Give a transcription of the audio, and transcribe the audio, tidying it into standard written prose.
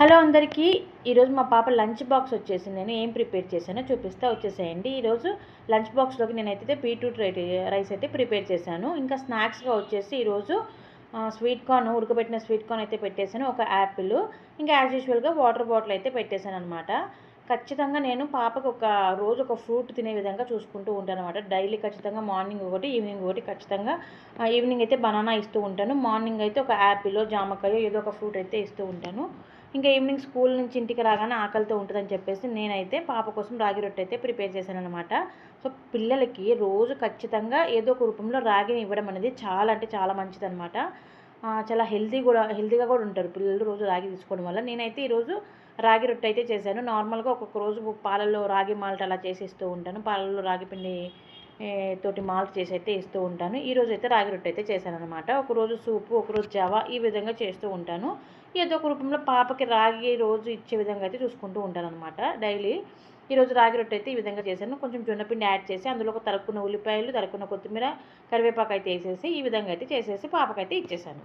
Hello అందరికీ. ఈరోజు మా పాప లంచ్ బాక్స్ వచ్చేసింది. నేను ఏం ప్రిపేర్ చేశానో చూపిస్తా వచ్చేసేయండి. ఈరోజు లంచ్ బాక్స్లోకి నేనైతే బీట్రూట్ రైస్ అయితే ప్రిపేర్ చేశాను. ఇంకా స్నాక్స్గా వచ్చేసి ఈరోజు స్వీట్ కార్న్, ఉడకబెట్టిన స్వీట్ కార్న్ అయితే పెట్టేశాను, ఒక యాపిల్, ఇంకా యాజ్ యూజువల్గా వాటర్ బాటిల్ అయితే పెట్టేశాను అనమాట. ఖచ్చితంగా నేను పాపకు రోజు ఒక ఫ్రూట్ తినే విధంగా చూసుకుంటూ ఉంటాను అనమాట. డైలీ ఖచ్చితంగా మార్నింగ్ ఒకటి, ఈవినింగ్ ఒకటి ఖచ్చితంగా. ఈవినింగ్ అయితే బనానా ఇస్తూ ఉంటాను, మార్నింగ్ అయితే ఒక యాపిల్, జామకాయ ఏదో ఒక ఫ్రూట్ అయితే ఇస్తూ ఉంటాను. ఇంకా ఈవినింగ్ స్కూల్ నుంచి ఇంటికి రాగానే ఆకలితో ఉంటుందని చెప్పేసి నేనైతే పాప కోసం రాగి రొట్టె అయితే ప్రిపేర్ చేశాను అనమాట. సో పిల్లలకి రోజు ఖచ్చితంగా ఏదో ఒక రూపంలో రాగిని ఇవ్వడం అనేది చాలా అంటే చాలా మంచిదన్నమాట. చాలా హెల్తీగా కూడా ఉంటారు పిల్లలు రోజు రాగి తీసుకోవడం వల్ల. నేనైతే ఈరోజు రాగి రొట్టె అయితే చేశాను. నార్మల్గా ఒక్కొక్క రోజు పాలల్లో రాగి మాల్ట్ అలా చేసి ఇస్తూ ఉంటాను. పాలల్లో రాగి పిండి తోటి మాల్ట్ చేసి అయితే ఇస్తూ ఉంటాను. ఈరోజు అయితే రాగి రొట్టె అయితే చేశాను అనమాట. ఒకరోజు సూపు, ఒకరోజు జావా, ఈ విధంగా చేస్తూ ఉంటాను. ఏదో ఒక రూపంలో పాపకి రాగి రోజు ఇచ్చే విధంగా అయితే చూసుకుంటూ ఉంటాను అనమాట డైలీ. ఈరోజు రాగి రొట్టె అయితే ఈ విధంగా చేశాను. కొంచెం జొన్నపిండి యాడ్ చేసి అందులో ఒక తరుక్కున్న ఉల్లిపాయలు, తరుక్కున్న కొత్తిమీర, కరివేపాకు అయితే వేసేసి ఈ విధంగా అయితే చేసేసి పాపకైతే ఇచ్చేసాను.